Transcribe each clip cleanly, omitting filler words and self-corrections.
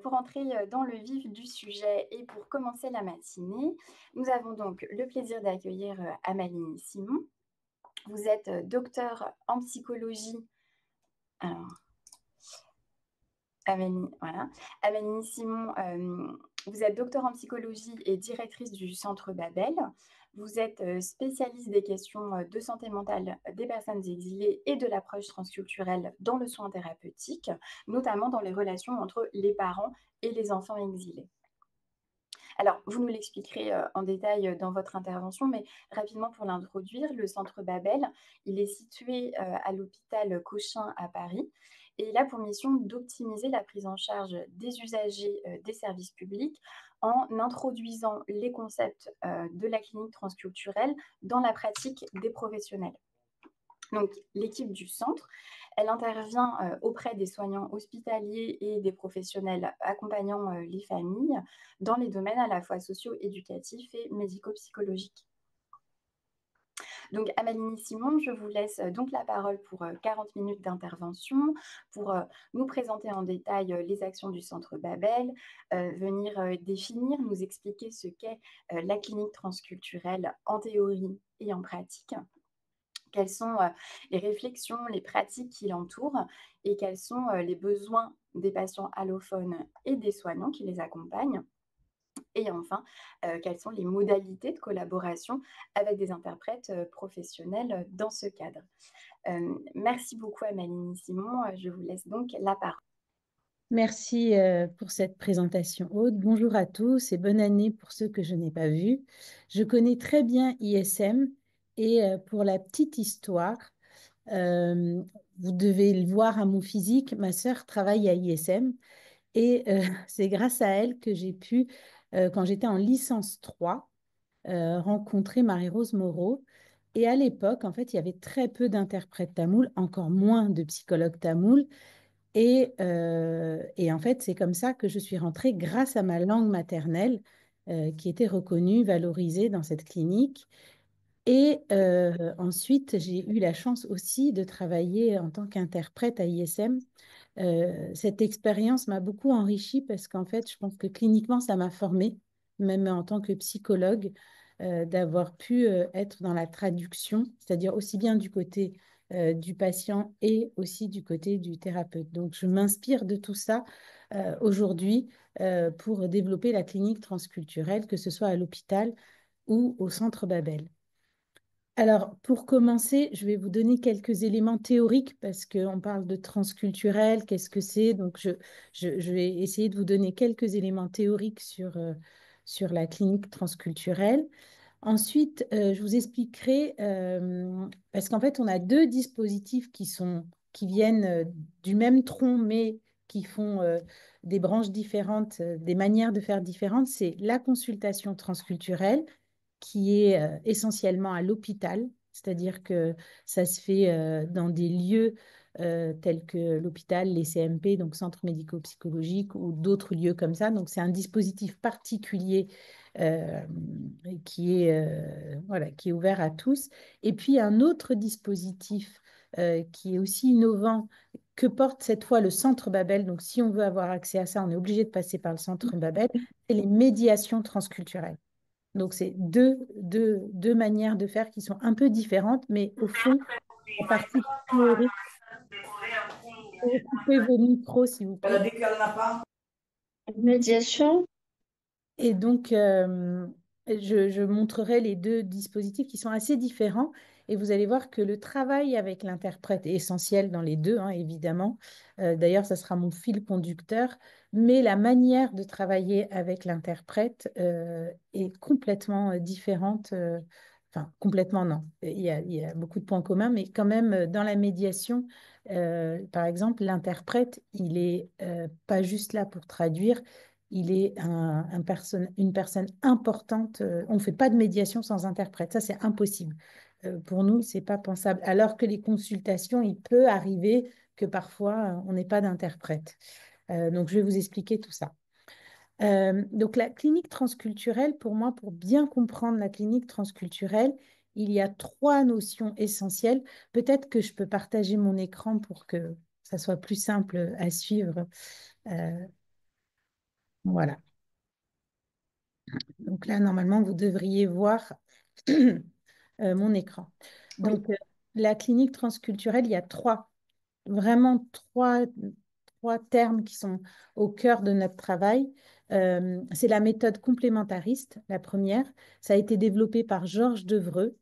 Pour entrer dans le vif du sujet et pour commencer la matinée, nous avons donc le plaisir d'accueillir Amaline Simon. Vous êtes docteur en psychologie. Alors, Amélie, voilà. Amélie Simon, vous êtes docteur en psychologie et directrice du Centre Babel. Vous êtes spécialiste des questions de santé mentale des personnes exilées et de l'approche transculturelle dans le soin thérapeutique, notamment dans les relations entre les parents et les enfants exilés. Alors, vous nous l'expliquerez en détail dans votre intervention, mais rapidement pour l'introduire, le Centre Babel, il est situé à l'hôpital Cochin à Paris et il a pour mission d'optimiser la prise en charge des usagers des services publics en introduisant les concepts de la clinique transculturelle dans la pratique des professionnels. Donc, l'équipe du centre, elle intervient auprès des soignants hospitaliers et des professionnels accompagnant les familles dans les domaines à la fois socio-éducatifs et médico-psychologiques. Donc, Amaline Simon, je vous laisse donc la parole pour 40 minutes d'intervention, pour nous présenter en détail les actions du Centre Babel, venir définir, nous expliquer ce qu'est la clinique transculturelle en théorie et en pratique. Quelles sont les réflexions, les pratiques qui l'entourent et quels sont les besoins des patients allophones et des soignants qui les accompagnent. Et enfin, quelles sont les modalités de collaboration avec des interprètes professionnels dans ce cadre. Merci beaucoup Amaline Simon, je vous laisse donc la parole. Merci pour cette présentation, Aude. Bonjour à tous et bonne année pour ceux que je n'ai pas vus. Je connais très bien ISM et pour la petite histoire, euh, vous devez le voir à mon physique, ma sœur travaille à ISM et c'est grâce à elle que j'ai pu, quand j'étais en licence 3, rencontrer Marie-Rose Moreau. Et à l'époque, en fait, il y avait très peu d'interprètes tamouls, encore moins de psychologues tamouls. Et en fait, c'est comme ça que je suis rentrée grâce à ma langue maternelle, qui était reconnue, valorisée dans cette clinique. Et ensuite, j'ai eu la chance aussi de travailler en tant qu'interprète à ISM. Cette expérience m'a beaucoup enrichie parce qu'en fait, je pense que cliniquement, ça m'a formée, même en tant que psychologue, d'avoir pu être dans la traduction, c'est-à-dire aussi bien du côté du patient et aussi du côté du thérapeute. Donc, je m'inspire de tout ça aujourd'hui pour développer la clinique transculturelle, que ce soit à l'hôpital ou au Centre Babel. Alors, pour commencer, je vais vous donner quelques éléments théoriques parce qu'on parle de transculturel, qu'est-ce que c'est? Donc, je vais essayer de vous donner quelques éléments théoriques sur la clinique transculturelle. Ensuite, je vous expliquerai, parce qu'en fait, on a deux dispositifs qui viennent du même tronc, mais qui font des branches différentes, des manières de faire différentes. C'est la consultation transculturelle qui est essentiellement à l'hôpital, c'est-à-dire que ça se fait dans des lieux tels que l'hôpital, les CMP, donc centres médico-psychologiques ou d'autres lieux comme ça. Donc c'est un dispositif particulier euh, voilà, qui est ouvert à tous. Et puis un autre dispositif qui est aussi innovant que porte cette fois le Centre Babel. Donc si on veut avoir accès à ça, on est obligé de passer par le Centre Babel, c'est les médiations transculturelles. Donc, c'est deux manières de faire qui sont un peu différentes, mais au fond, la partie théorique, vous coupez vos micros, s'il vous plaît. Médiation? Et donc, je montrerai les deux dispositifs qui sont assez différents et vous allez voir que le travail avec l'interprète est essentiel dans les deux, hein, évidemment. D'ailleurs, ça sera mon fil conducteur, mais la manière de travailler avec l'interprète est complètement différente. Enfin, complètement non. Il y a beaucoup de points communs, mais quand même, dans la médiation, par exemple, l'interprète, il est pas juste là pour traduire, il est une personne importante. On ne fait pas de médiation sans interprète. Ça, c'est impossible. Pour nous, c'est pas pensable. Alors que les consultations, il peut arriver que parfois, on n'ait pas d'interprète. Donc, je vais vous expliquer tout ça. Donc, la clinique transculturelle, pour moi, pour bien comprendre la clinique transculturelle, il y a trois notions essentielles. Peut-être que je peux partager mon écran pour que ça soit plus simple à suivre. Euh, Voilà. Donc là, normalement, vous devriez voir mon écran. Oui, Donc, la clinique transculturelle, il y a vraiment trois termes qui sont au cœur de notre travail. C'est la méthode complémentariste, la première. Ça a été développé par Georges Devreux.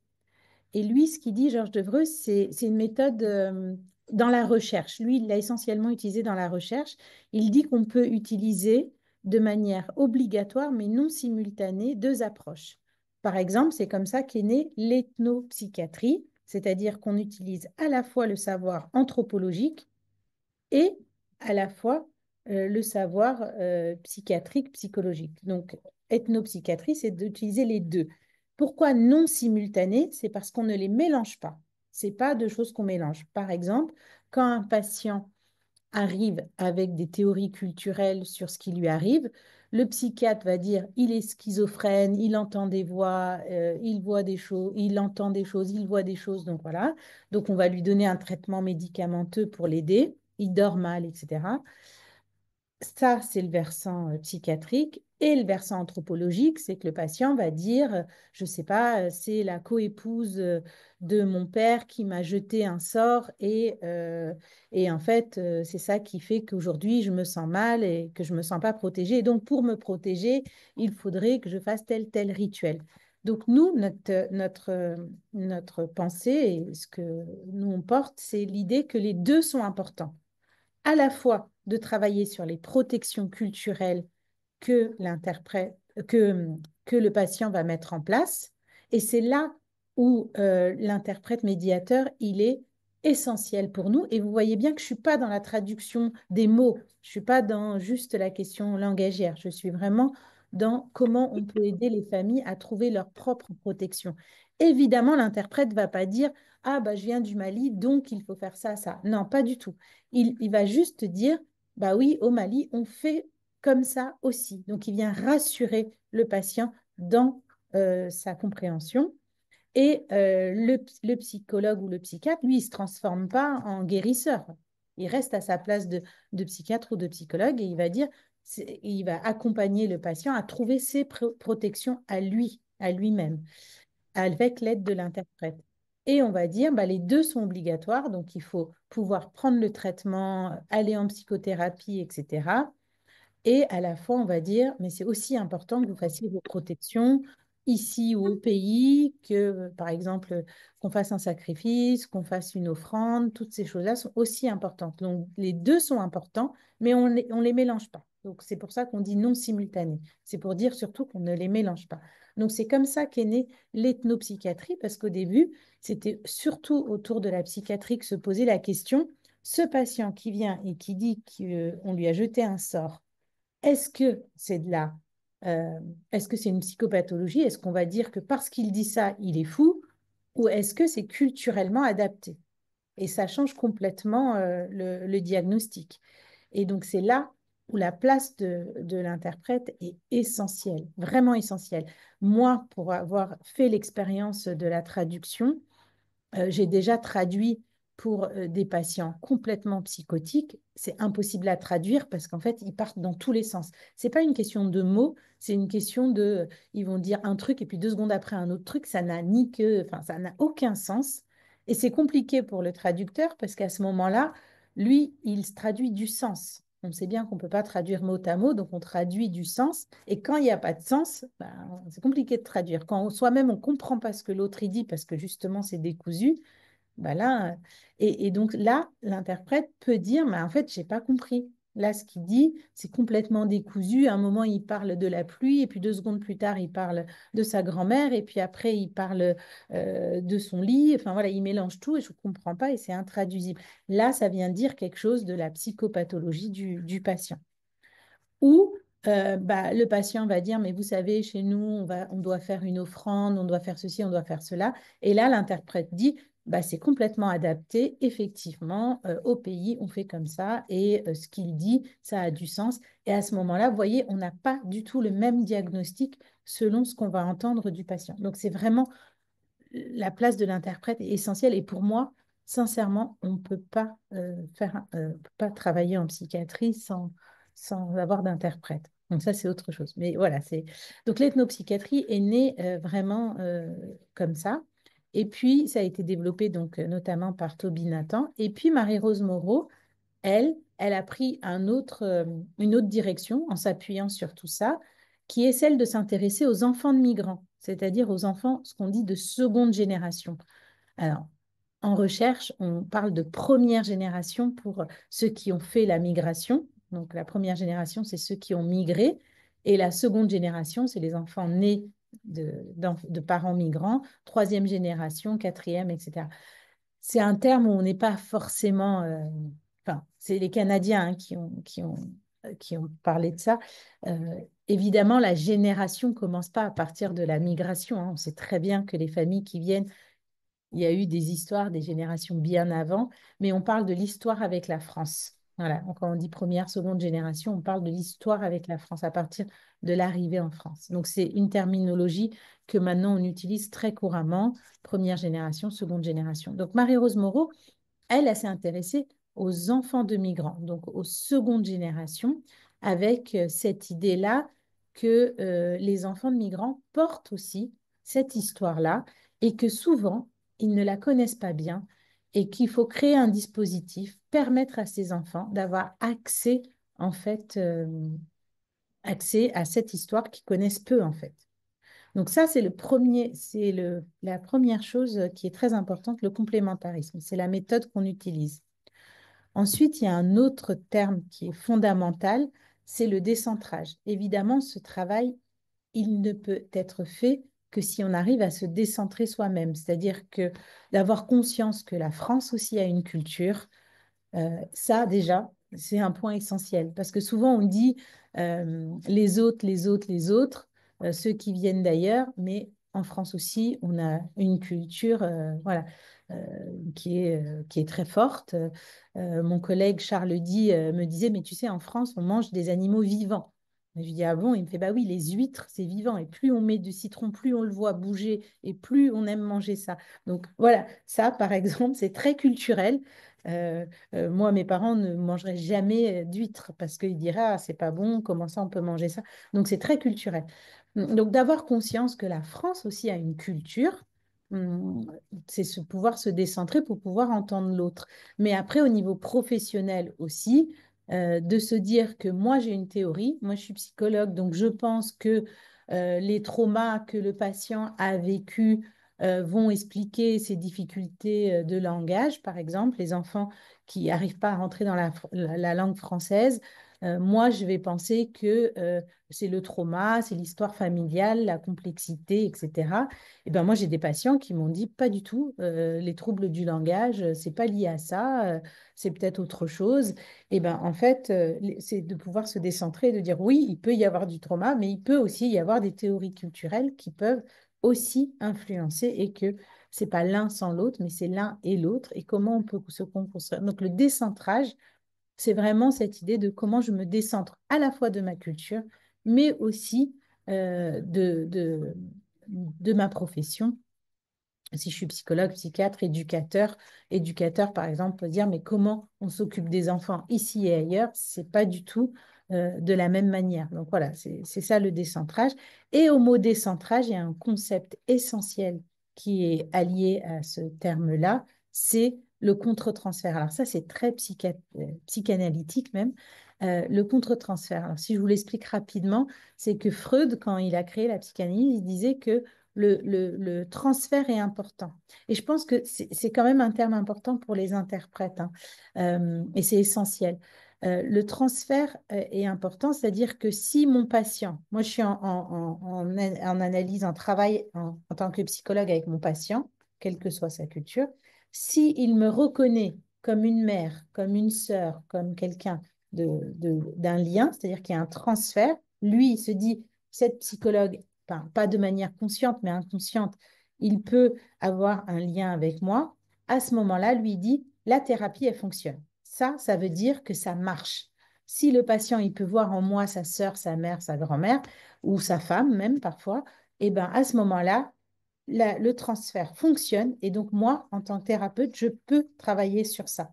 Et lui, ce qu'il dit, Georges Devreux, c'est une méthode dans la recherche. Lui, il l'a essentiellement utilisé dans la recherche. Il dit qu'on peut utiliser de manière obligatoire, mais non simultanée, deux approches. Par exemple, c'est comme ça qu'est née l'ethnopsychiatrie, c'est-à-dire qu'on utilise à la fois le savoir anthropologique et à la fois le savoir psychiatrique, psychologique. Donc, ethnopsychiatrie, c'est d'utiliser les deux. Pourquoi non simultané? C'est parce qu'on ne les mélange pas. Ce n'est pas deux choses qu'on mélange. Par exemple, quand un patient arrive avec des théories culturelles sur ce qui lui arrive, le psychiatre va dire il est schizophrène, il entend des voix, il voit des choses, il entend des choses, il voit des choses, donc voilà. Donc on va lui donner un traitement médicamenteux pour l'aider, il dort mal, etc. Ça, c'est le versant psychiatrique. Et le versant anthropologique, c'est que le patient va dire, je ne sais pas, c'est la coépouse de mon père qui m'a jeté un sort et en fait, c'est ça qui fait qu'aujourd'hui, je me sens mal et que je ne me sens pas protégée. Et donc, pour me protéger, il faudrait que je fasse tel rituel. Donc, nous, notre pensée et ce que nous, on porte, c'est l'idée que les deux sont importants à la fois de travailler sur les protections culturelles que l'interprète, que le patient va mettre en place. Et c'est là où l'interprète médiateur, il est essentiel pour nous. Et vous voyez bien que je ne suis pas dans la traduction des mots, je ne suis pas dans juste la question langagière, je suis vraiment dans comment on peut aider les familles à trouver leur propre protection. Évidemment, l'interprète ne va pas dire, ah, bah, je viens du Mali, donc il faut faire ça, ça. Non, pas du tout. Il va juste dire, bah oui, au Mali, on fait comme ça aussi. Donc, il vient rassurer le patient dans sa compréhension. Et le psychologue ou le psychiatre, lui, il ne se transforme pas en guérisseur. Il reste à sa place de psychiatre ou de psychologue et il va dire, il va accompagner le patient à trouver ses protections à lui, à lui-même avec l'aide de l'interprète. Et on va dire, bah, les deux sont obligatoires, donc il faut pouvoir prendre le traitement, aller en psychothérapie, etc. Et à la fois, on va dire, mais c'est aussi important que vous fassiez vos protections ici ou au pays, que par exemple, qu'on fasse un sacrifice, qu'on fasse une offrande, toutes ces choses-là sont aussi importantes. Donc, les deux sont importants, mais on les mélange pas. Donc, c'est pour ça qu'on dit non simultané. C'est pour dire surtout qu'on ne les mélange pas. Donc, c'est comme ça qu'est née l'ethnopsychiatrie, parce qu'au début, c'était surtout autour de la psychiatrie que se posait la question, ce patient qui vient et qui dit qu'on lui a jeté un sort, est-ce que c'est de la, euh, est-ce que c'est une psychopathologie? Est-ce qu'on va dire que parce qu'il dit ça, il est fou? Ou est-ce que c'est culturellement adapté? Et ça change complètement le diagnostic. Et donc, c'est là où la place de l'interprète est essentielle, vraiment essentielle. Moi, pour avoir fait l'expérience de la traduction, j'ai déjà traduit pour des patients complètement psychotiques. C'est impossible à traduire parce qu'en fait, ils partent dans tous les sens. C'est pas une question de mots, c'est une question de, ils vont dire un truc et puis 2 secondes après un autre truc. Ça n'a ni que, enfin, ça n'a aucun sens. Et c'est compliqué pour le traducteur parce qu'à ce moment-là, lui, il se traduit du sens. On sait bien qu'on ne peut pas traduire mot à mot, donc on traduit du sens. Et quand il n'y a pas de sens, ben, c'est compliqué de traduire. Quand soi-même, on ne comprend pas ce que l'autre dit parce que justement, c'est décousu, ben là, et donc là, l'interprète peut dire, mais en fait, je n'ai pas compris. Là, ce qu'il dit, c'est complètement décousu. À un moment, il parle de la pluie, et puis 2 secondes plus tard, il parle de sa grand-mère, et puis après, il parle de son lit. Enfin voilà, il mélange tout et je ne comprends pas, et c'est intraduisible. Là, ça vient dire quelque chose de la psychopathologie du patient. Ou bah, le patient va dire, mais vous savez, chez nous, on doit faire une offrande, on doit faire ceci, on doit faire cela. Et là, l'interprète dit, bah, c'est complètement adapté, effectivement, au pays, on fait comme ça, et ce qu'il dit, ça a du sens. Et à ce moment-là, vous voyez, on n'a pas du tout le même diagnostic selon ce qu'on va entendre du patient. Donc, c'est vraiment la place de l'interprète est essentielle. Et pour moi, sincèrement, on ne peut pas, peut pas travailler en psychiatrie sans avoir d'interprète. Donc ça, c'est autre chose. Mais voilà, c'est... Donc l'ethnopsychiatrie est née vraiment comme ça. Et puis, ça a été développé donc, notamment par Toby Nathan. Et puis, Marie-Rose Moreau, elle a pris une autre direction en s'appuyant sur tout ça, qui est celle de s'intéresser aux enfants de migrants, c'est-à-dire aux enfants, ce qu'on dit de seconde génération. Alors, en recherche, on parle de première génération pour ceux qui ont fait la migration. Donc, la première génération, c'est ceux qui ont migré. Et la seconde génération, c'est les enfants nés de parents migrants. Troisième génération, quatrième, etc. C'est un terme où on n'est pas forcément... enfin, c'est les Canadiens hein, qui ont parlé de ça. Évidemment, la génération ne commence pas à partir de la migration. Hein. On sait très bien que les familles qui viennent, il y a eu des histoires des générations bien avant, mais on parle de l'histoire avec la France. Voilà, donc quand on dit première, seconde génération, on parle de l'histoire avec la France à partir de l'arrivée en France. Donc c'est une terminologie que maintenant on utilise très couramment, première génération, seconde génération. Donc Marie-Rose Moreau, elle s'est intéressée aux enfants de migrants, donc aux secondes générations, avec cette idée-là que les enfants de migrants portent aussi cette histoire-là et que souvent, ils ne la connaissent pas bien et qu'il faut créer un dispositif, permettre à ces enfants d'avoir accès, en fait, accès à cette histoire qu'ils connaissent peu, en fait. Donc ça, la première chose qui est très importante, le complémentarisme. C'est la méthode qu'on utilise. Ensuite, il y a un autre terme qui est fondamental, c'est le décentrage. Évidemment, ce travail, il ne peut être fait que si on arrive à se décentrer soi-même, c'est-à-dire que d'avoir conscience que la France aussi a une culture, ça, déjà, c'est un point essentiel. Parce que souvent, on dit les autres, les autres, les autres, ceux qui viennent d'ailleurs, mais en France aussi, on a une culture voilà, qui est très forte. Mon collègue Charles Di me disait, mais tu sais, en France, on mange des animaux vivants. Et je lui dis, ah bon? Il me fait, bah oui, les huîtres, c'est vivant. Et plus on met du citron, plus on le voit bouger et plus on aime manger ça. Donc voilà, ça, par exemple, c'est très culturel. Euh, moi, mes parents ne mangeraient jamais d'huîtres parce qu'ils diraient, ah, c'est pas bon, comment ça on peut manger ça? Donc, c'est très culturel. Donc, d'avoir conscience que la France aussi a une culture, c'est pouvoir se décentrer pour pouvoir entendre l'autre. Mais après, au niveau professionnel aussi, de se dire que moi, j'ai une théorie, moi, je suis psychologue, donc je pense que les traumas que le patient a vécus vont expliquer ces difficultés de langage, par exemple, les enfants qui n'arrivent pas à rentrer dans la langue française. Moi, je vais penser que c'est le trauma, c'est l'histoire familiale, la complexité, etc. Et ben moi, j'ai des patients qui m'ont dit pas du tout. Les troubles du langage, c'est pas lié à ça, c'est peut-être autre chose. Et ben en fait, c'est de pouvoir se décentrer et de dire oui, il peut y avoir du trauma, mais il peut aussi y avoir des théories culturelles qui peuvent aussi influencer et que c'est pas l'un sans l'autre, mais c'est l'un et l'autre et comment on peut se construire. Donc le décentrage, c'est vraiment cette idée de comment je me décentre à la fois de ma culture, mais aussi de ma profession. Si je suis psychologue, psychiatre, éducateur, par exemple, peut dire, mais comment on s'occupe des enfants ici et ailleurs, c'est pas du tout de la même manière. Donc voilà, c'est ça le décentrage. Et au mot décentrage, il y a un concept essentiel qui est allié à ce terme-là, c'est le contre-transfert. Alors ça, c'est très psychanalytique même. Le contre-transfert. Alors si je vous l'explique rapidement, c'est que Freud, quand il a créé la psychanalyse, il disait que le transfert est important. Et je pense que c'est quand même un terme important pour les interprètes, hein. Et c'est essentiel. Le transfert est important, c'est-à-dire que si mon patient, moi je suis en analyse, en travail en tant que psychologue avec mon patient, quelle que soit sa culture, si il me reconnaît comme une mère, comme une sœur, comme quelqu'un d'un lien, c'est-à-dire qu'il y a un transfert, lui, il se dit, cette psychologue, enfin, pas de manière consciente, mais inconsciente, il peut avoir un lien avec moi. À ce moment-là, lui dit, la thérapie, elle fonctionne. Ça veut dire que ça marche. Si le patient, il peut voir en moi sa sœur, sa mère, sa grand-mère, ou sa femme même parfois, et ben à ce moment-là, le transfert fonctionne. Et donc, moi, en tant que thérapeute, je peux travailler sur ça.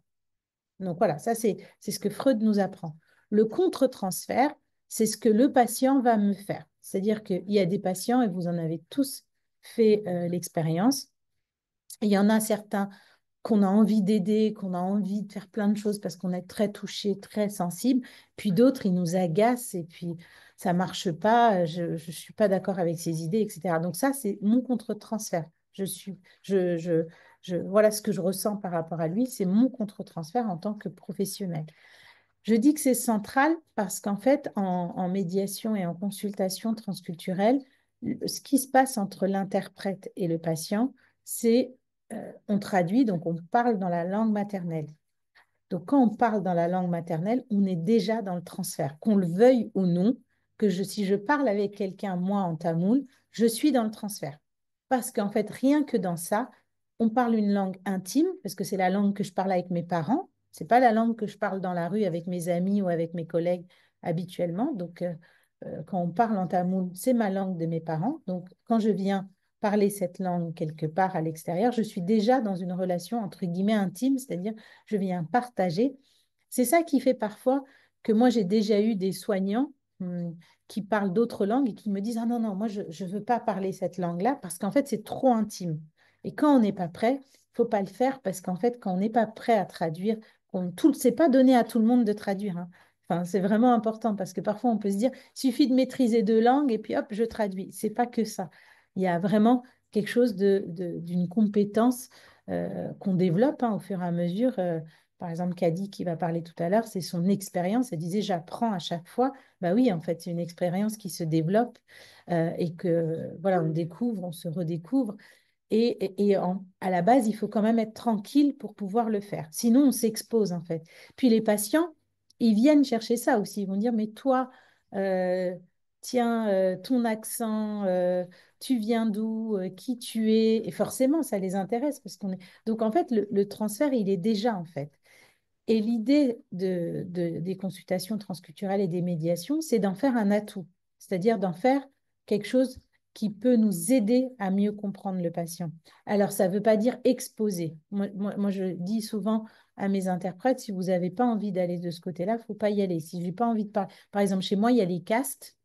Donc voilà, ça c'est ce que Freud nous apprend. Le contre-transfert, c'est ce que le patient va me faire. C'est-à-dire qu'il y a des patients, et vous en avez tous fait l'expérience, il y en a certains qu'on a envie d'aider, qu'on a envie de faire plein de choses parce qu'on est très touché, très sensible. Puis d'autres, ils nous agacent et puis ça marche pas, je ne suis pas d'accord avec ses idées, etc. Donc ça, c'est mon contre-transfert. Voilà ce que je ressens par rapport à lui, c'est mon contre-transfert en tant que professionnel. Je dis que c'est central parce qu'en fait, en médiation et en consultation transculturelle, ce qui se passe entre l'interprète et le patient, c'est on traduit, donc on parle dans la langue maternelle. Donc, quand on parle dans la langue maternelle, on est déjà dans le transfert, qu'on le veuille ou non, si je parle avec quelqu'un, moi, en tamoul, je suis dans le transfert. Parce qu'en fait, rien que dans ça, on parle une langue intime, parce que c'est la langue que je parle avec mes parents, c'est pas la langue que je parle dans la rue avec mes amis ou avec mes collègues habituellement. Donc, quand on parle en tamoul, c'est ma langue de mes parents. Donc, quand je viens parler cette langue quelque part à l'extérieur, je suis déjà dans une relation entre guillemets intime, c'est-à-dire je viens partager. C'est ça qui fait parfois que moi, j'ai déjà eu des soignants qui parlent d'autres langues et qui me disent, ah non, non, moi, je ne veux pas parler cette langue-là parce qu'en fait, c'est trop intime. Et quand on n'est pas prêt, il ne faut pas le faire parce qu'en fait, quand on n'est pas prêt à traduire, c'est pas donné à tout le monde de traduire, hein. Enfin, c'est vraiment important parce que parfois, on peut se dire, il suffit de maîtriser deux langues et puis hop, je traduis. C'est pas que ça. Il y a vraiment quelque chose d'une compétence qu'on développe au fur et à mesure. Par exemple, Kadi, qui va parler tout à l'heure, c'est son expérience. Elle disait, j'apprends à chaque fois. Bah oui, en fait, c'est une expérience qui se développe et que, voilà, on découvre, on se redécouvre. À la base, il faut quand même être tranquille pour pouvoir le faire. Sinon, on s'expose, en fait. Puis les patients, ils viennent chercher ça aussi. Ils vont dire, mais toi, euh, tiens, ton accent, tu viens d'où, qui tu es? Et forcément, ça les intéresse parce qu'on est... Donc, en fait, le transfert, il est déjà, en fait. Et l'idée des consultations transculturelles et des médiations, c'est d'en faire un atout, c'est-à-dire d'en faire quelque chose qui peut nous aider à mieux comprendre le patient. Alors, ça ne veut pas dire exposer. Moi, je dis souvent à mes interprètes, si vous n'avez pas envie d'aller de ce côté-là, il ne faut pas y aller. Si je n'ai pas envie de parler, par exemple, chez moi, il y a les castes.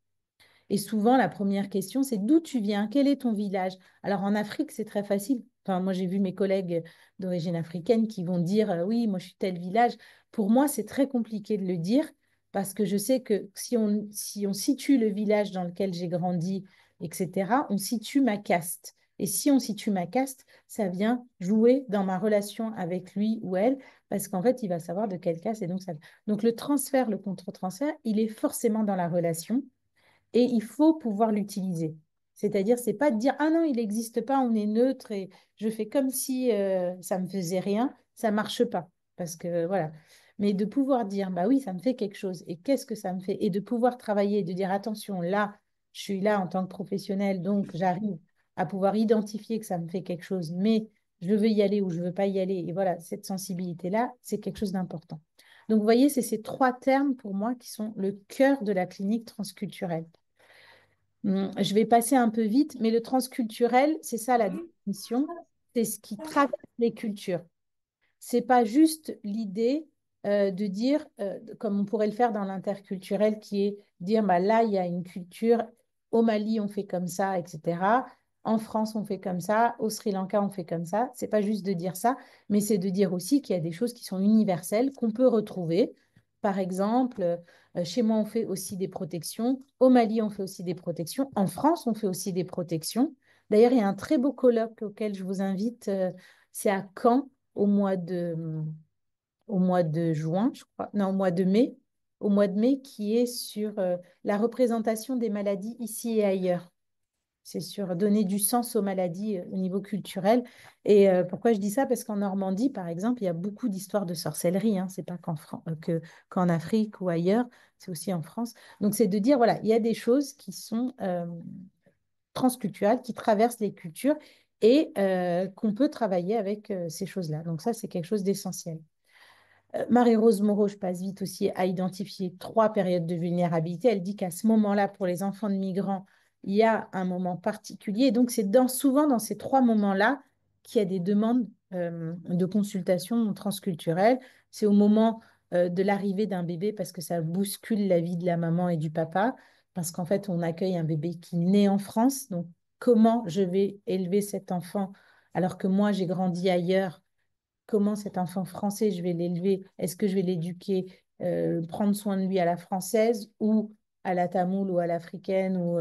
Et souvent, la première question, c'est d'où tu viens? Quel est ton village? Alors, en Afrique, c'est très facile. Enfin, moi, j'ai vu mes collègues d'origine africaine qui vont dire oui, moi, je suis tel village. Pour moi, c'est très compliqué de le dire parce que je sais que si on situe le village dans lequel j'ai grandi, etc., on situe ma caste. Et si on situe ma caste, ça vient jouer dans ma relation avec lui ou elle parce qu'en fait, il va savoir de quelle caste. Et donc, donc, le transfert, le contre-transfert, il est forcément dans la relation et il faut pouvoir l'utiliser. C'est-à-dire, c'est pas de dire ah non, il n'existe pas, on est neutre et je fais comme si ça me faisait rien, ça marche pas parce que voilà. Mais de pouvoir dire bah oui, ça me fait quelque chose et qu'est-ce que ça me fait et de pouvoir travailler, de dire attention, là, je suis là en tant que professionnel, donc j'arrive à pouvoir identifier que ça me fait quelque chose, mais je veux y aller ou je veux pas y aller et voilà, cette sensibilité-là, c'est quelque chose d'important. Donc, vous voyez, c'est ces trois termes pour moi qui sont le cœur de la clinique transculturelle. Je vais passer un peu vite, mais le transculturel, c'est ça la définition, c'est ce qui traverse les cultures. C'est pas juste l'idée de dire, comme on pourrait le faire dans l'interculturel, qui est dire, bah, là, il y a une culture, au Mali, on fait comme ça, etc. En France, on fait comme ça, au Sri Lanka, on fait comme ça. C'est pas juste de dire ça, mais c'est de dire aussi qu'il y a des choses qui sont universelles, qu'on peut retrouver. Par exemple, chez moi, on fait aussi des protections. Au Mali, on fait aussi des protections. En France, on fait aussi des protections. D'ailleurs, il y a un très beau colloque auquel je vous invite. C'est à Caen au mois de juin, je crois, non, au mois de mai, qui est sur la représentation des maladies ici et ailleurs. C'est sur donner du sens aux maladies au niveau culturel. Et pourquoi je dis ça? Parce qu'en Normandie, par exemple, il y a beaucoup d'histoires de sorcellerie. Hein. C'est pas qu'en Afrique ou ailleurs, c'est aussi en France. Donc, c'est de dire, voilà, il y a des choses qui sont transculturelles, qui traversent les cultures et qu'on peut travailler avec ces choses-là. Donc, ça, c'est quelque chose d'essentiel. Marie-Rose Moreau, je passe vite aussi, a identifié trois périodes de vulnérabilité. Elle dit qu'à ce moment-là, pour les enfants de migrants, il y a un moment particulier. Et donc, c'est souvent dans ces trois moments-là qu'il y a des demandes de consultation transculturelle. C'est au moment de l'arrivée d'un bébé parce que ça bouscule la vie de la maman et du papa, parce qu'en fait, on accueille un bébé qui naît en France. Donc, comment je vais élever cet enfant alors que moi, j'ai grandi ailleurs? Comment cet enfant français, je vais l'élever? Est-ce que je vais l'éduquer, prendre soin de lui à la française ou à la tamoule ou à l'africaine ou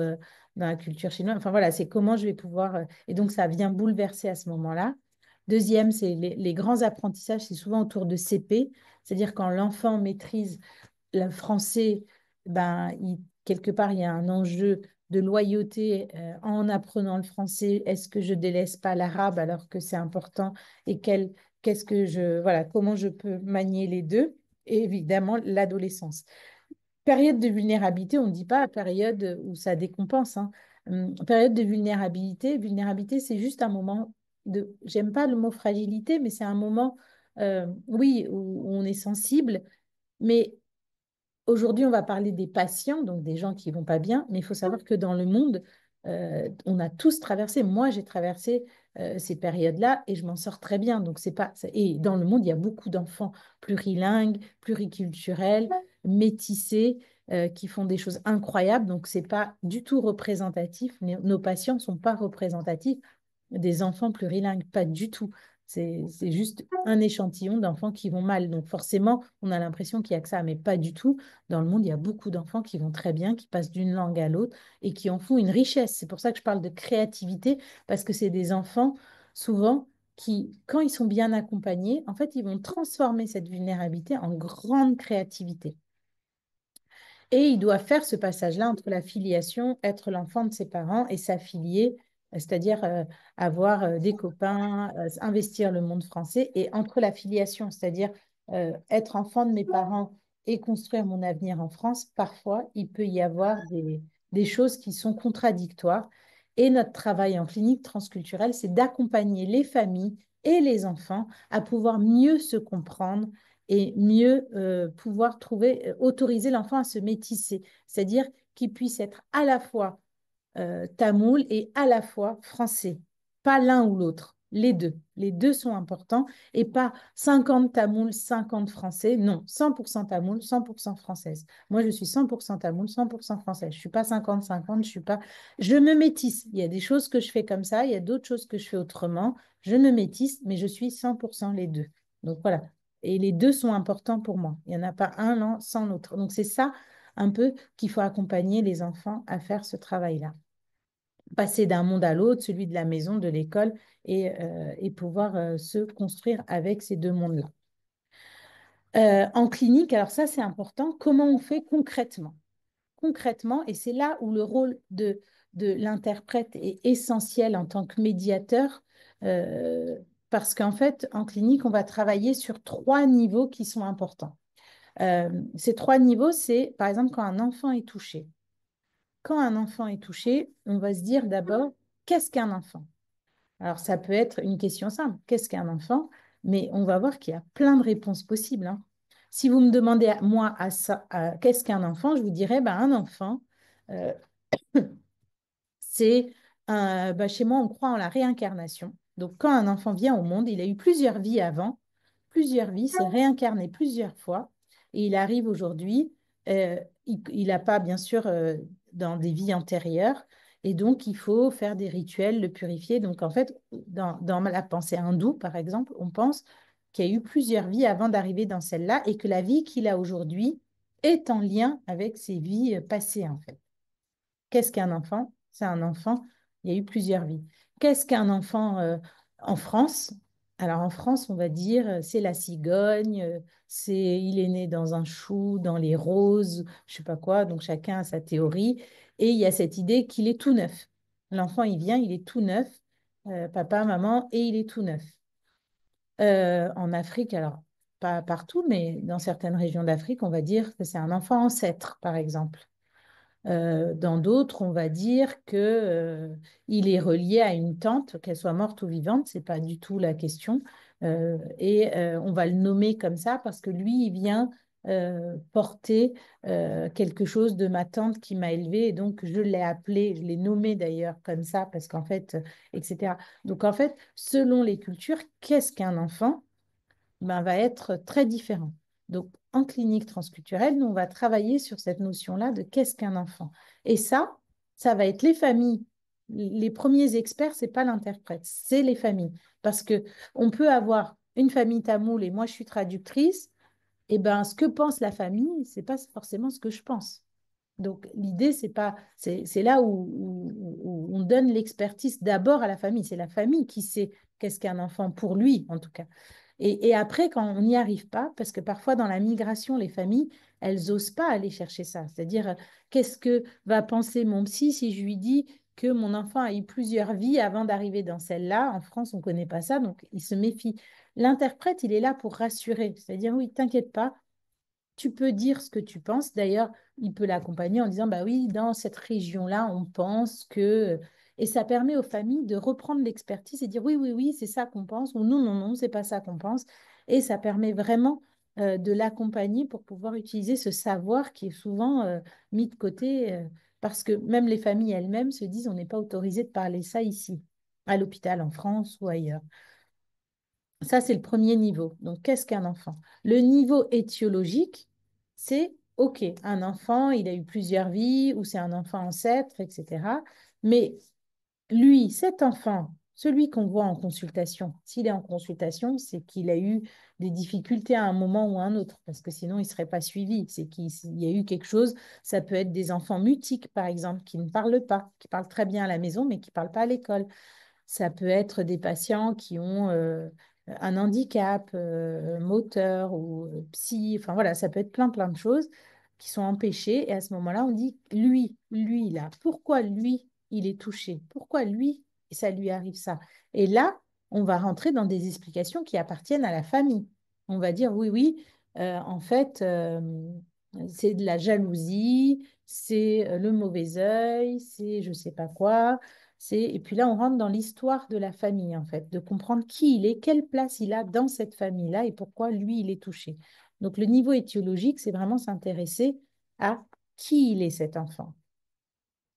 dans la culture chinoise? Enfin voilà, c'est comment je vais pouvoir. Et donc, ça vient bouleverser à ce moment-là. Deuxième, c'est les grands apprentissages, c'est souvent autour de CP, c'est-à-dire quand l'enfant maîtrise le français, ben, quelque part, il y a un enjeu de loyauté en apprenant le français. Est-ce que je délaisse pas l'arabe alors que c'est important et qu'est-ce que voilà, comment je peux manier les deux? Et évidemment, l'adolescence. Période de vulnérabilité, on ne dit pas période où ça décompense, hein. Période de vulnérabilité, vulnérabilité, c'est juste un moment j'aime pas le mot fragilité, mais c'est un moment, oui, où on est sensible, mais aujourd'hui, on va parler des patients, donc des gens qui vont pas bien, mais il faut savoir que dans le monde, on a tous traversé. Moi, j'ai traversé ces périodes-là et je m'en sors très bien. Donc, c'est pas. Et dans le monde, il y a beaucoup d'enfants plurilingues, pluriculturels, métissés, qui font des choses incroyables. Donc, c'est pas du tout représentatif. Nos patients ne sont pas représentatifs des enfants plurilingues, pas du tout. C'est juste un échantillon d'enfants qui vont mal. Donc forcément, on a l'impression qu'il n'y a que ça, mais pas du tout. Dans le monde, il y a beaucoup d'enfants qui vont très bien, qui passent d'une langue à l'autre et qui en font une richesse. C'est pour ça que je parle de créativité, parce que c'est des enfants, souvent, qui, quand ils sont bien accompagnés, en fait, ils vont transformer cette vulnérabilité en grande créativité. Et il doit faire ce passage-là entre la filiation, être l'enfant de ses parents, et s'affilier, c'est-à-dire avoir des copains, investir le monde français, et entre la filiation, c'est-à-dire être enfant de mes parents et construire mon avenir en France, parfois, il peut y avoir des choses qui sont contradictoires. Et notre travail en clinique transculturelle, c'est d'accompagner les familles et les enfants à pouvoir mieux se comprendre et mieux pouvoir autoriser l'enfant à se métisser, c'est-à-dire qu'il puisse être à la fois tamoul et à la fois français, pas l'un ou l'autre, les deux. Les deux sont importants et pas 50 tamoul, 50 français, non, 100% tamoul, 100% française. Moi, je suis 100% tamoul, 100% française. Je ne suis pas 50-50, je suis pas... Je me métisse. Il y a des choses que je fais comme ça, il y a d'autres choses que je fais autrement. Je me métisse, mais je suis 100% les deux. Donc voilà. Et les deux sont importants pour moi. Il n'y en a pas un sans l'autre. Donc c'est ça un peu qu'il faut accompagner les enfants à faire ce travail-là. Passer d'un monde à l'autre, celui de la maison, de l'école, et pouvoir se construire avec ces deux mondes-là. En clinique, alors ça c'est important, comment on fait concrètement? Concrètement, et c'est là où le rôle de l'interprète est essentiel en tant que médiateur, parce qu'en fait, en clinique, on va travailler sur trois niveaux qui sont importants. Ces trois niveaux, c'est par exemple quand un enfant est touché. Quand un enfant est touché, on va se dire d'abord, qu'est-ce qu'un enfant? Alors, ça peut être une question simple, qu'est-ce qu'un enfant? Mais on va voir qu'il y a plein de réponses possibles, hein. Si vous me demandez à moi à ça, qu'est-ce qu'un enfant, je vous dirais, ben, un enfant, euh, c'est, chez moi, on croit en la réincarnation. Donc, quand un enfant vient au monde, il a eu plusieurs vies avant, plusieurs vies, s'est réincarné plusieurs fois, et il arrive aujourd'hui, il n'a pas, bien sûr, dans des vies antérieures, et donc il faut faire des rituels, le purifier. Donc, en fait, dans la pensée hindoue, par exemple, on pense qu'il y a eu plusieurs vies avant d'arriver dans celle-là, et que la vie qu'il a aujourd'hui est en lien avec ses vies passées, en fait. Qu'est-ce qu'un enfant? C'est un enfant, il y a eu plusieurs vies. Qu'est-ce qu'un enfant en France? Alors en France, on va dire c'est la cigogne, il est né dans un chou, dans les roses, je sais pas quoi, donc chacun a sa théorie. Et il y a cette idée qu'il est tout neuf. L'enfant, il vient, il est tout neuf, papa, maman, et il est tout neuf. En Afrique, alors pas partout, mais dans certaines régions d'Afrique, on va dire que c'est un enfant ancêtre, par exemple. Dans d'autres, on va dire que, il est relié à une tante, qu'elle soit morte ou vivante, c'est pas du tout la question. On va le nommer comme ça parce que lui, il vient porter quelque chose de ma tante qui m'a élevée et donc je l'ai appelé, je l'ai nommé d'ailleurs comme ça parce qu'en fait, etc. Donc en fait, selon les cultures, qu'est-ce qu'un enfant? Ben, va être très différent. Donc, en clinique transculturelle, nous, on va travailler sur cette notion-là de qu'est-ce qu'un enfant. Et ça va être les familles. Les premiers experts, c'est pas l'interprète, c'est les familles. Parce que on peut avoir une famille tamoule et moi, je suis traductrice. Et ben, ce que pense la famille, c'est pas forcément ce que je pense. Donc, l'idée, c'est pas, c'est là où on donne l'expertise d'abord à la famille. C'est la famille qui sait qu'est-ce qu'un enfant pour lui, en tout cas. Et après, quand on n'y arrive pas, parce que parfois dans la migration, les familles, elles n'osent pas aller chercher ça. C'est-à-dire, qu'est-ce que va penser mon psy si je lui dis que mon enfant a eu plusieurs vies avant d'arriver dans celle-là? En France, on ne connaît pas ça, donc il se méfie. L'interprète, il est là pour rassurer. C'est-à-dire, oui, t'inquiète pas, tu peux dire ce que tu penses. D'ailleurs, il peut l'accompagner en disant, bah oui, dans cette région-là, on pense que... Et ça permet aux familles de reprendre l'expertise et dire, oui, oui, oui, c'est ça qu'on pense, ou non, non, non, c'est pas ça qu'on pense. Et ça permet vraiment de l'accompagner pour pouvoir utiliser ce savoir qui est souvent mis de côté, parce que même les familles elles-mêmes se disent, on n'est pas autorisé de parler ça ici, à l'hôpital, en France ou ailleurs. Ça, c'est le premier niveau. Donc, qu'est-ce qu'un enfant? Le niveau étiologique, c'est, OK, un enfant, il a eu plusieurs vies, ou c'est un enfant ancêtre, etc. Mais lui, cet enfant, celui qu'on voit en consultation, s'il est en consultation, c'est qu'il a eu des difficultés à un moment ou à un autre, parce que sinon, il ne serait pas suivi. C'est qu'il y a eu quelque chose. Ça peut être des enfants mutiques, par exemple, qui ne parlent pas, qui parlent très bien à la maison, mais qui ne parlent pas à l'école. Ça peut être des patients qui ont un handicap moteur ou psy, enfin voilà, ça peut être plein, plein de choses qui sont empêchées. Et à ce moment-là, on dit, lui, là, pourquoi lui, il est touché? Pourquoi lui, ça lui arrive ça? Et là, on va rentrer dans des explications qui appartiennent à la famille. On va dire, oui, oui, en fait, c'est de la jalousie, c'est le mauvais œil, c'est je sais pas quoi. Et puis là, on rentre dans l'histoire de la famille, en fait, de comprendre qui il est, quelle place il a dans cette famille-là et pourquoi lui, il est touché. Donc, le niveau étiologique, c'est vraiment s'intéresser à qui il est, cet enfant.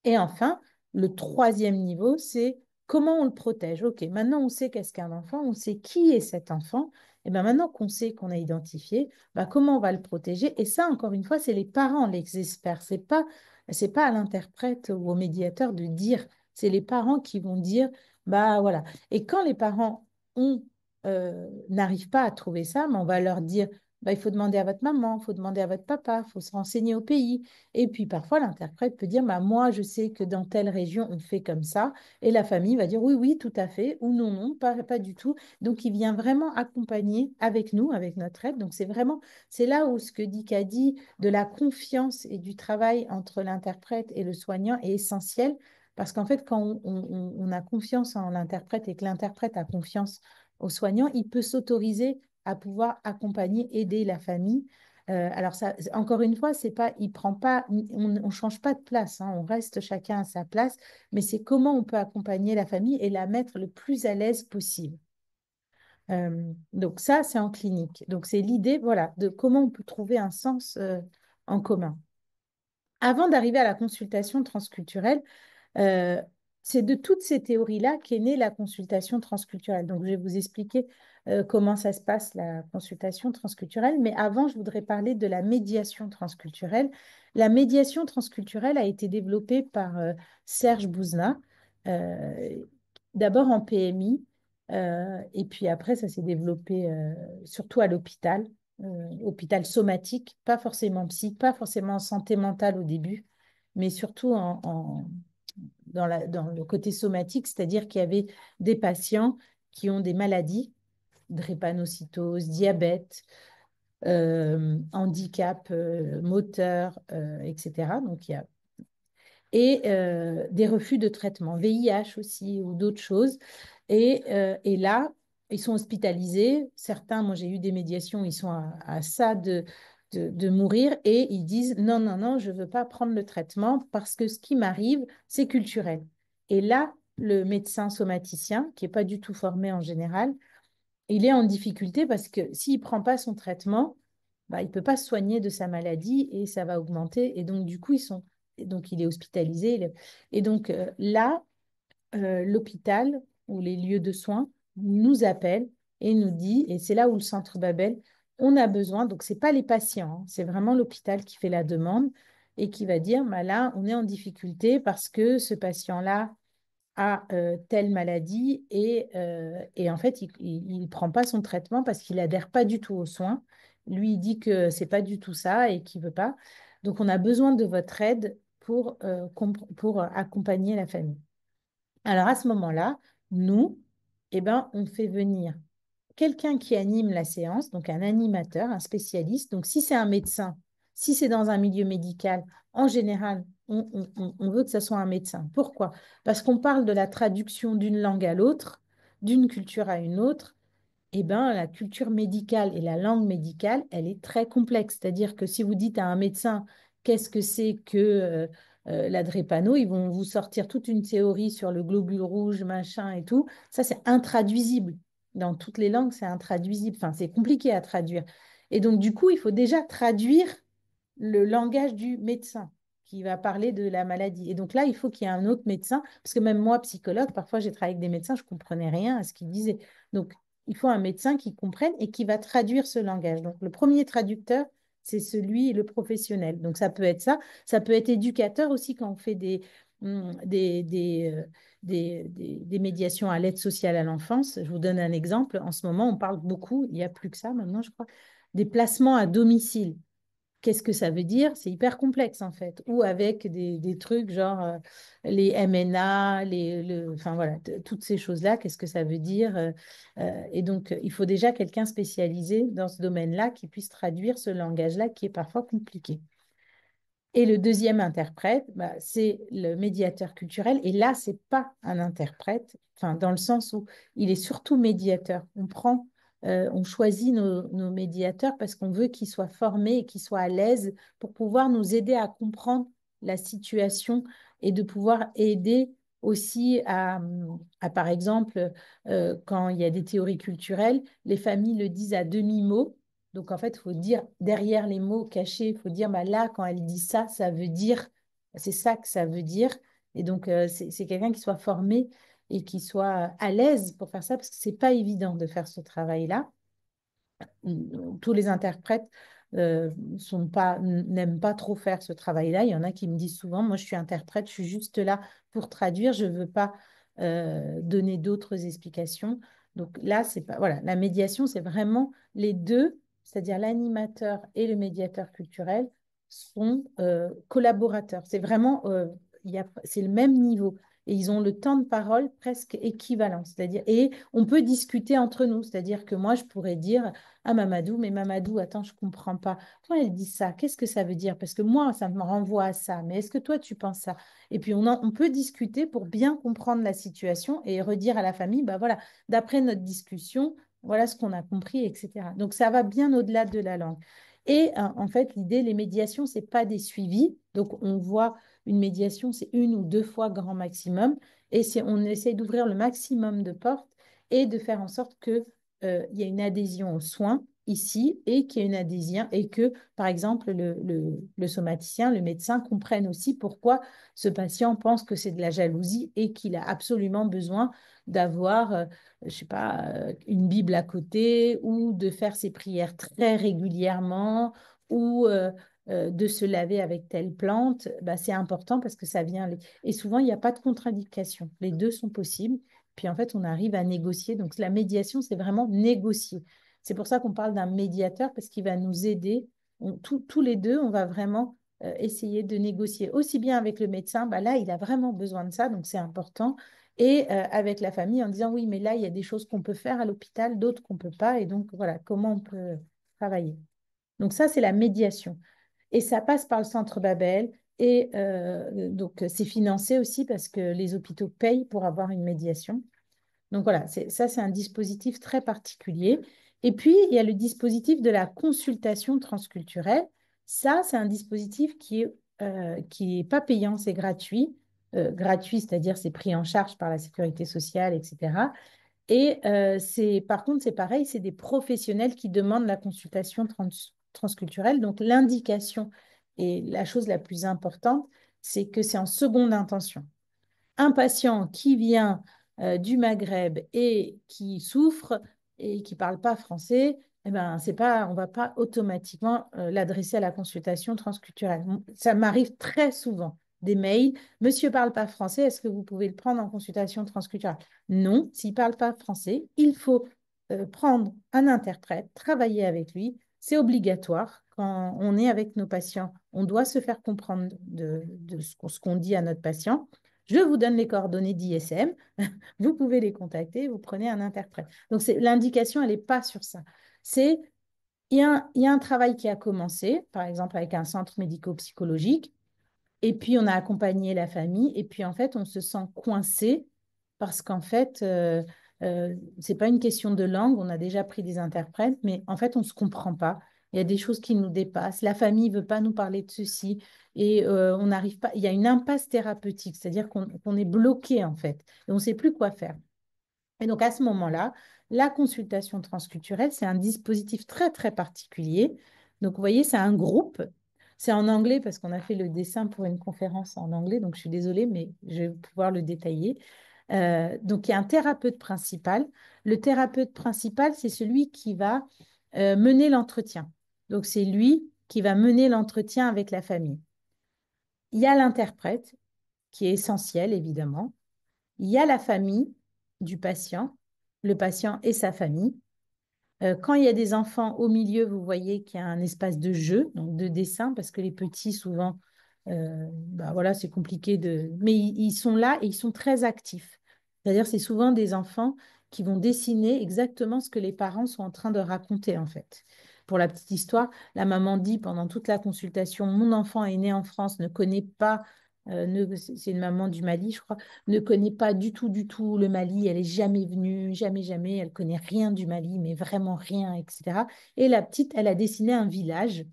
Et enfin, le troisième niveau, c'est comment on le protège. OK, maintenant on sait qu'est-ce qu'un enfant, on sait qui est cet enfant. Et bien maintenant qu'on sait qu'on a identifié, ben comment on va le protéger? Et ça, encore une fois, c'est les parents, les experts. C'est pas à l'interprète ou au médiateur de dire. C'est les parents qui vont dire, bah voilà. Et quand les parents n'arrivent pas à trouver ça, ben, on va leur dire, bah, il faut demander à votre maman, il faut demander à votre papa, il faut se renseigner au pays. Et puis parfois, l'interprète peut dire, bah, moi, je sais que dans telle région, on fait comme ça. Et la famille va dire, oui, oui, tout à fait, ou non, non, pas du tout. Donc, il vient vraiment accompagner avec nous, avec notre aide. Donc, c'est là où ce que dit Kadi de la confiance et du travail entre l'interprète et le soignant est essentiel. Parce qu'en fait, quand on a confiance en l'interprète et que l'interprète a confiance au soignant, il peut s'autoriser à pouvoir accompagner, aider la famille alors, ça, encore une fois, c'est pas, il prend pas, on ne change pas de place, hein, on reste chacun à sa place, mais c'est comment on peut accompagner la famille et la mettre le plus à l'aise possible. Donc, ça, c'est en clinique. Donc, c'est l'idée, voilà, de comment on peut trouver un sens en commun. Avant d'arriver à la consultation transculturelle, euh, c'est de toutes ces théories-là qu'est née la consultation transculturelle. Donc, je vais vous expliquer comment ça se passe, la consultation transculturelle. Mais avant, je voudrais parler de la médiation transculturelle. La médiation transculturelle a été développée par Serge Bouzna, euh, d'abord en PMI, et puis après, ça s'est développé surtout à l'hôpital, hôpital somatique, pas forcément psy, pas forcément en santé mentale au début, mais surtout dans le côté somatique, c'est-à-dire qu'il y avait des patients qui ont des maladies, drépanocytose, diabète, handicap moteur, etc. Donc, il y a et des refus de traitement, VIH aussi ou d'autres choses. Et là, ils sont hospitalisés. Certains, moi j'ai eu des médiations, ils sont à ça de mourir et ils disent non, non, non, je ne veux pas prendre le traitement parce que ce qui m'arrive, c'est culturel. Et là, le médecin somaticien, qui n'est pas du tout formé en général, il est en difficulté parce que s'il ne prend pas son traitement, bah, il ne peut pas se soigner de sa maladie et ça va augmenter. Et donc, du coup, donc, il est hospitalisé. Et donc, là, l'hôpital ou les lieux de soins nous appellent et nous dit, et c'est là où le centre Babel on a besoin, donc ce n'est pas les patients, hein, c'est vraiment l'hôpital qui fait la demande et qui va dire, bah là, on est en difficulté parce que ce patient-là a telle maladie et en fait, il ne prend pas son traitement parce qu'il adhère pas du tout aux soins. Lui, il dit que c'est pas du tout ça et qu'il veut pas. Donc, on a besoin de votre aide pour accompagner la famille. Alors, à ce moment-là, nous, eh ben, on fait venir quelqu'un qui anime la séance, donc un animateur, un spécialiste. Donc, si c'est un médecin, si c'est dans un milieu médical, en général, on veut que ce soit un médecin. Pourquoi? Parce qu'on parle de la traduction d'une langue à l'autre, d'une culture à une autre, eh ben, la culture médicale et la langue médicale, elle est très complexe. C'est-à-dire que si vous dites à un médecin qu'est-ce que c'est que la drépano, ils vont vous sortir toute une théorie sur le globule rouge, machin et tout. Ça, c'est intraduisible. Dans toutes les langues, c'est intraduisible. Enfin, c'est compliqué à traduire. Et donc, du coup, il faut déjà traduire le langage du médecin qui va parler de la maladie. Et donc là, il faut qu'il y ait un autre médecin, parce que même moi, psychologue, parfois j'ai travaillé avec des médecins, je ne comprenais rien à ce qu'ils disaient. Donc, il faut un médecin qui comprenne et qui va traduire ce langage. Donc, le premier traducteur, c'est celui, le professionnel. Donc, ça peut être ça. Ça peut être éducateur aussi quand on fait des médiations à l'aide sociale à l'enfance. Je vous donne un exemple. En ce moment, on parle beaucoup, il n'y a plus que ça maintenant, je crois, des placements à domicile. Qu'est-ce que ça veut dire? C'est hyper complexe en fait. Ou avec des trucs genre les MNA, enfin voilà, toutes ces choses-là, qu'est-ce que ça veut dire? Et donc, il faut déjà quelqu'un spécialisé dans ce domaine-là qui puisse traduire ce langage-là qui est parfois compliqué. Et le deuxième interprète, bah, c'est le médiateur culturel. Et là, c'est pas un interprète, enfin, dans le sens où il est surtout médiateur. On choisit nos médiateurs parce qu'on veut qu'ils soient formés et qu'ils soient à l'aise pour pouvoir nous aider à comprendre la situation et de pouvoir aider aussi par exemple, quand il y a des théories culturelles, les familles le disent à demi-mot. Donc, en fait, il faut dire derrière les mots cachés, il faut dire bah, là, quand elle dit ça, ça veut dire, c'est ça que ça veut dire. Et donc, c'est quelqu'un qui soit formé et qui soit à l'aise pour faire ça, parce que c'est pas évident de faire ce travail-là. Tous les interprètes n'aiment pas trop faire ce travail-là. Il y en a qui me disent souvent, moi je suis interprète, je suis juste là pour traduire, je ne veux pas donner d'autres explications. Donc là, c'est pas, voilà, la médiation, c'est vraiment les deux, c'est-à-dire l'animateur et le médiateur culturel sont collaborateurs. C'est vraiment, c'est le même niveau. Et ils ont le temps de parole presque équivalent. C'est-à-dire, et on peut discuter entre nous. C'est-à-dire que moi, je pourrais dire, ah, Mamadou, mais Mamadou, attends, je ne comprends pas. Quand elle dit ça, qu'est-ce que ça veut dire? Parce que moi, ça me renvoie à ça. Mais est-ce que toi, tu penses ça? Et puis, on peut discuter pour bien comprendre la situation et redire à la famille, bah voilà, d'après notre discussion, voilà ce qu'on a compris, etc. Donc, ça va bien au-delà de la langue. Et en fait, l'idée, les médiations, ce n'est pas des suivis. Donc, on voit une médiation, c'est une ou deux fois grand maximum. Et on essaie d'ouvrir le maximum de portes et de faire en sorte que il y a une adhésion aux soins ici et qu'il y a une adhésion et que, par exemple, le somaticien, le médecin comprenne aussi pourquoi ce patient pense que c'est de la jalousie et qu'il a absolument besoin d'avoir, je sais pas, une Bible à côté ou de faire ses prières très régulièrement ou de se laver avec telle plante, bah, c'est important parce que ça vient. Et souvent, il n'y a pas de contre-indication. Les deux sont possibles. Puis en fait, on arrive à négocier. Donc la médiation, c'est vraiment négocier. C'est pour ça qu'on parle d'un médiateur parce qu'il va nous aider. Tous les deux, on va vraiment essayer de négocier aussi bien avec le médecin. Bah là, il a vraiment besoin de ça, donc c'est important. Et avec la famille en disant oui, mais là, il y a des choses qu'on peut faire à l'hôpital, d'autres qu'on ne peut pas. Et donc voilà, comment on peut travailler. Donc ça, c'est la médiation. Et ça passe par le centre Babel. Et donc, c'est financé aussi parce que les hôpitaux payent pour avoir une médiation. Donc voilà, ça, c'est un dispositif très particulier. Et puis, il y a le dispositif de la consultation transculturelle. Ça, c'est un dispositif qui est pas payant, c'est gratuit. Gratuit, c'est-à-dire c'est pris en charge par la sécurité sociale, etc. Et par contre, c'est pareil, c'est des professionnels qui demandent la consultation transculturelle. Donc, l'indication et la chose la plus importante, c'est que c'est en seconde intention. Un patient qui vient du Maghreb et qui souffre et qui ne parle pas français, eh ben, c'est pas, on va pas automatiquement l'adresser à la consultation transculturelle. Ça m'arrive très souvent des mails. Monsieur parle pas français, est-ce que vous pouvez le prendre en consultation transculturelle? Non, s'il parle pas français, il faut prendre un interprète, travailler avec lui. C'est obligatoire quand on est avec nos patients. On doit se faire comprendre de ce qu'on dit à notre patient. Je vous donne les coordonnées d'ISM. Vous pouvez les contacter, vous prenez un interprète. Donc, l'indication, elle n'est pas sur ça. C'est, il y a un travail qui a commencé, par exemple avec un centre médico-psychologique, et puis on a accompagné la famille, et puis en fait, on se sent coincé parce qu'en fait, c'est pas une question de langue, on a déjà pris des interprètes, mais en fait, on ne se comprend pas. Il y a des choses qui nous dépassent. La famille ne veut pas nous parler de ceci et on n'arrive pas. Il y a une impasse thérapeutique, c'est-à-dire qu'on est bloqué en fait et on ne sait plus quoi faire. Et donc, à ce moment-là, la consultation transculturelle, c'est un dispositif très, très particulier. Donc, vous voyez, c'est un groupe. C'est en anglais parce qu'on a fait le dessin pour une conférence en anglais. Donc, je suis désolée, mais je vais pouvoir le détailler. Donc, il y a un thérapeute principal. Le thérapeute principal, c'est celui qui va mener l'entretien. Donc, c'est lui qui va mener l'entretien avec la famille. Il y a l'interprète, qui est essentiel, évidemment. Il y a la famille du patient, le patient et sa famille. Quand il y a des enfants au milieu, vous voyez qu'il y a un espace de jeu, donc de dessin, parce que les petits, souvent, bah voilà, c'est compliqué de... Mais ils sont là et ils sont très actifs. C'est-à-dire, c'est souvent des enfants qui vont dessiner exactement ce que les parents sont en train de raconter, en fait. Pour la petite histoire, la maman dit pendant toute la consultation, mon enfant est né en France, ne connaît pas, c'est une maman du Mali, je crois, ne connaît pas du tout le Mali. Elle est jamais venue, jamais, jamais. Elle connaît rien du Mali, mais vraiment rien, etc. Et la petite, elle a dessiné un village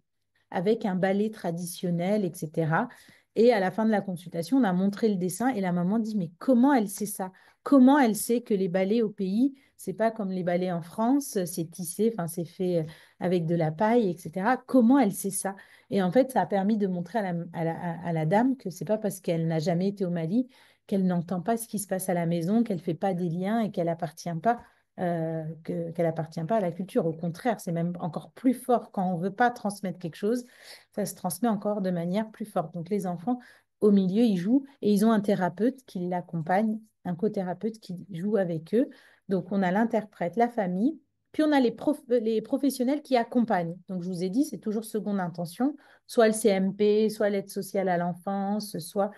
avec un ballet traditionnel, etc. Et à la fin de la consultation, on a montré le dessin et la maman dit, mais comment elle sait ça? Comment elle sait que les ballets au pays, c'est pas comme les ballets en France, c'est tissé, enfin c'est fait avec de la paille, etc. Comment elle sait ça? Et en fait, ça a permis de montrer à la dame que c'est pas parce qu'elle n'a jamais été au Mali qu'elle n'entend pas ce qui se passe à la maison, qu'elle fait pas des liens et qu'elle appartient pas qu'elle appartient pas à la culture. Au contraire, c'est même encore plus fort quand on veut pas transmettre quelque chose, ça se transmet encore de manière plus forte. Donc les enfants, au milieu, ils jouent et ils ont un thérapeute qui l'accompagne, un cothérapeute qui joue avec eux. Donc on a l'interprète, la famille, puis on a les professionnels qui accompagnent. Donc je vous ai dit, c'est toujours seconde intention, soit le CMP, soit l'aide sociale à l'enfance, soit...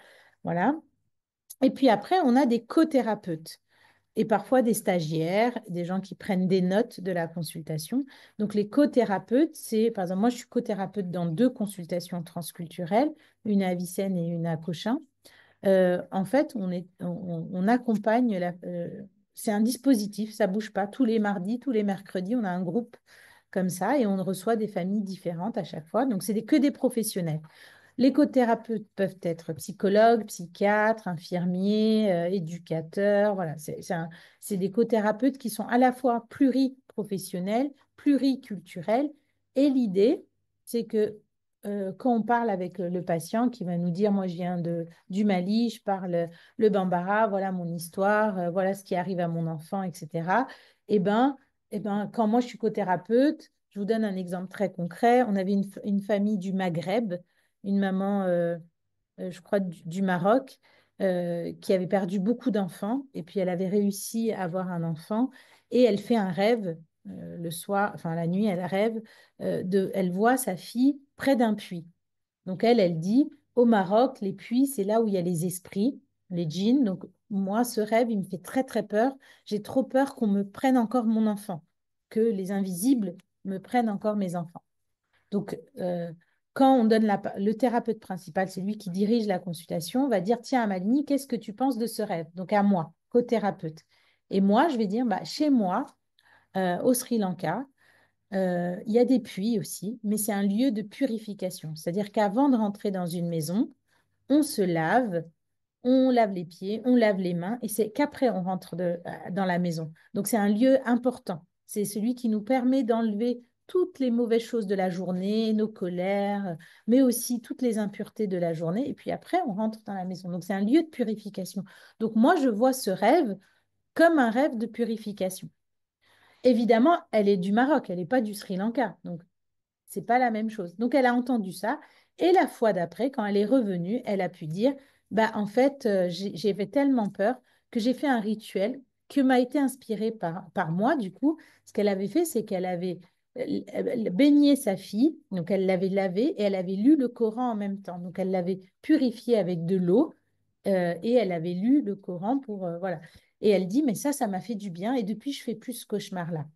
Voilà. Et puis après, on a des cothérapeutes et parfois des stagiaires, des gens qui prennent des notes de la consultation. Donc, les cothérapeutes, c'est, par exemple, moi, je suis cothérapeute dans deux consultations transculturelles, une à Avicenne et une à Cochin. En fait, on accompagne, c'est un dispositif, ça bouge pas. Tous les mardis, tous les mercredis, on a un groupe comme ça et on reçoit des familles différentes à chaque fois. Donc, c'est que des professionnels. L'écothérapeute peuvent être psychologues, psychiatres, infirmiers, éducateurs. Voilà, c'est des cothérapeutes qui sont à la fois pluriprofessionnels, pluriculturels. Et l'idée, c'est que quand on parle avec le patient qui va nous dire, moi je viens du Mali, je parle le Bambara, voilà mon histoire, voilà ce qui arrive à mon enfant, etc. Eh ben, quand moi je suis cothérapeute, je vous donne un exemple très concret. On avait une famille du Maghreb, une maman, je crois, du Maroc, qui avait perdu beaucoup d'enfants. Et puis, elle avait réussi à avoir un enfant. Et elle fait un rêve le soir, enfin la nuit, elle rêve, elle voit sa fille près d'un puits. Donc, elle dit, au Maroc, les puits, c'est là où il y a les esprits, les djinns. Donc, moi, ce rêve, il me fait très, très peur. J'ai trop peur qu'on me prenne encore mon enfant, que les invisibles me prennent encore mes enfants. Donc, quand on donne le thérapeute principal, c'est lui qui dirige la consultation, va dire, tiens, Amalini, qu'est-ce que tu penses de ce rêve? Donc, à moi, co-thérapeute. Et moi, je vais dire, bah, chez moi, au Sri Lanka, il y a des puits aussi, mais c'est un lieu de purification. C'est-à-dire qu'avant de rentrer dans une maison, on se lave, on lave les pieds, on lave les mains, et c'est qu'après on rentre dans la maison. Donc c'est un lieu important. C'est celui qui nous permet d'enlever toutes les mauvaises choses de la journée, nos colères, mais aussi toutes les impuretés de la journée. Et puis après, on rentre dans la maison. Donc c'est un lieu de purification. Donc moi, je vois ce rêve comme un rêve de purification. évidemment, elle est du Maroc, elle n'est pas du Sri Lanka. Donc, c'est pas la même chose. Donc, elle a entendu ça. Et la fois d'après, quand elle est revenue, elle a pu dire, bah, en fait, j'avais tellement peur que j'ai fait un rituel qui m'a été inspiré par moi. Du coup, ce qu'elle avait fait, c'est qu'elle avait baigné sa fille. Donc, elle l'avait lavée et elle avait lu le Coran en même temps. Donc, elle l'avait purifié avec de l'eau et elle avait lu le Coran pour, voilà. Et elle dit, mais ça m'a fait du bien. Et depuis, je fais plus ce cauchemar-là.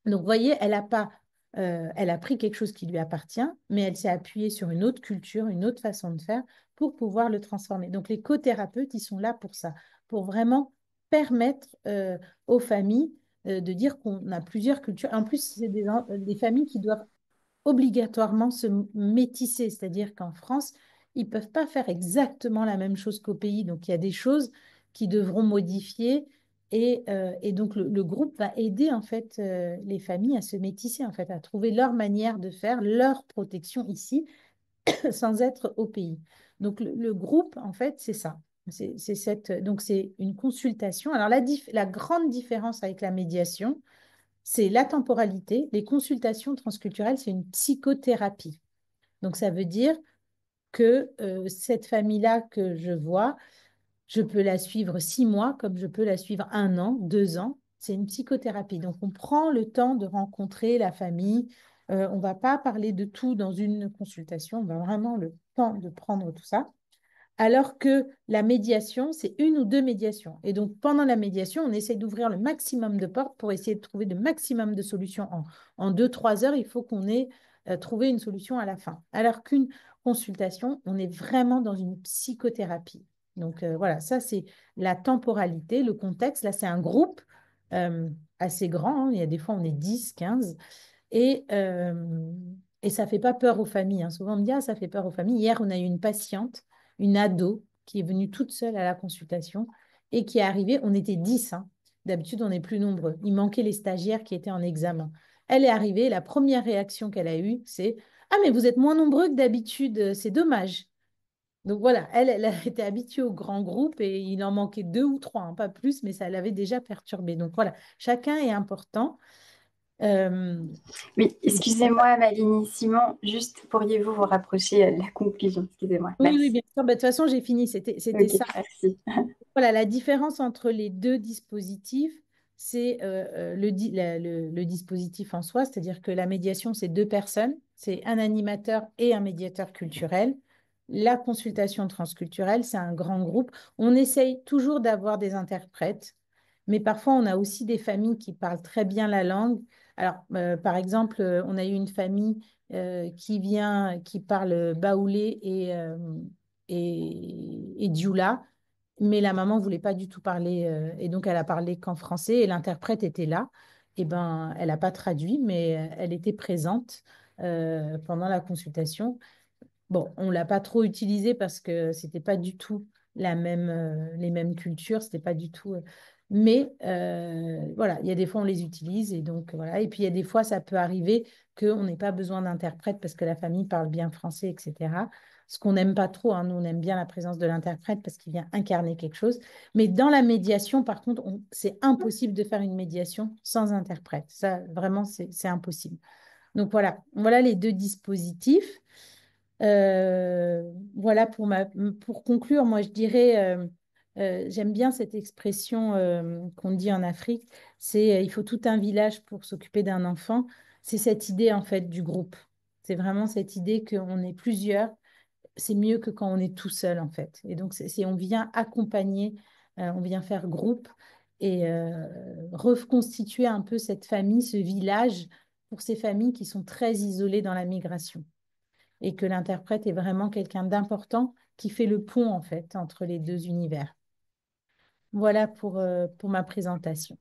Donc, vous voyez, elle a pris quelque chose qui lui appartient, mais elle s'est appuyée sur une autre culture, une autre façon de faire pour pouvoir le transformer. Donc, les co-thérapeutes, ils sont là pour ça, pour vraiment permettre aux familles de dire qu'on a plusieurs cultures. En plus, c'est des familles qui doivent obligatoirement se métisser, c'est-à-dire qu'en France, ils ne peuvent pas faire exactement la même chose qu'au pays. Donc, il y a des choses qui devront modifier et donc le groupe va aider en fait les familles à se métisser, en fait, à trouver leur manière de faire, leur protection ici, sans être au pays. Donc, le groupe, en fait, c'est ça. Donc, c'est une consultation. Alors, la grande différence avec la médiation, c'est la temporalité. Les consultations transculturelles, c'est une psychothérapie. Donc, ça veut dire que cette famille-là que je vois, je peux la suivre 6 mois comme je peux la suivre 1 an, 2 ans. C'est une psychothérapie. Donc, on prend le temps de rencontrer la famille. On ne va pas parler de tout dans une consultation. On va vraiment le temps de prendre tout ça. Alors que la médiation, c'est 1 ou 2 médiations. Et donc, pendant la médiation, on essaie d'ouvrir le maximum de portes pour essayer de trouver le maximum de solutions. En 2, 3 heures, il faut qu'on ait trouvé une solution à la fin. Alors qu'une consultation, on est vraiment dans une psychothérapie. Donc, voilà, ça, c'est la temporalité, le contexte. Là, c'est un groupe euh, assez grand, hein. Il y a des fois, on est 10, 15. Et, euh, et ça ne fait pas peur aux familles, hein. Souvent, on me dit, ah, ça fait peur aux familles. Hier, on a eu une patiente, une ado, qui est venue toute seule à la consultation et qui est arrivée. On était 10, hein. D'habitude, on est plus nombreux. Il manquait les stagiaires qui étaient en examen. Elle est arrivée. La première réaction qu'elle a eue, c'est, ah, mais vous êtes moins nombreux que d'habitude. C'est dommage. Donc voilà, elle a été habituée au grand groupe et il en manquait 2 ou 3, hein, pas plus, mais ça l'avait déjà perturbée. Donc voilà, chacun est important. Euh, Oui, et voilà. excusez-moi, Maline Simon, juste pourriez-vous vous rapprocher de la conclusion? Excusez-moi, Oui, oui, merci. bien sûr. Bah, de toute façon, j'ai fini. C'était Ok, ça. merci. Voilà, la différence entre les deux dispositifs, c'est le dispositif en soi, c'est-à-dire que la médiation, c'est 2 personnes, c'est un animateur et un médiateur culturel. La consultation transculturelle, c'est un grand groupe. On essaye toujours d'avoir des interprètes, mais parfois on a aussi des familles qui parlent très bien la langue. Alors, par exemple, on a eu une famille qui parle baoulé et dioula, mais la maman voulait pas du tout parler, et donc elle a parlé qu'en français, et l'interprète était là. Et ben, elle n'a pas traduit, mais elle était présente pendant la consultation. Bon, on l'a pas trop utilisé parce que c'était pas du tout les mêmes cultures, c'était pas du tout. Mais voilà, il y a des fois on les utilise et donc voilà. Et puis il y a des fois ça peut arriver qu'on n'ait pas besoin d'interprète parce que la famille parle bien français, etc. Ce qu'on n'aime pas trop, hein. Nous on aime bien la présence de l'interprète parce qu'il vient incarner quelque chose. Mais dans la médiation, par contre, c'est impossible de faire une médiation sans interprète. Ça, vraiment, c'est impossible. Donc voilà les deux dispositifs. Voilà pour conclure, moi je dirais, j'aime bien cette expression qu'on dit en Afrique, c'est il faut tout un village pour s'occuper d'un enfant. C'est cette idée en fait du groupe. C'est vraiment cette idée qu'on est plusieurs. C'est mieux que quand on est tout seul en fait. Et donc on vient accompagner, on vient faire groupe et reconstituer un peu cette famille, ce village pour ces familles qui sont très isolées dans la migration et que l'interprète est vraiment quelqu'un d'important qui fait le pont en fait entre les deux univers. Voilà pour ma présentation.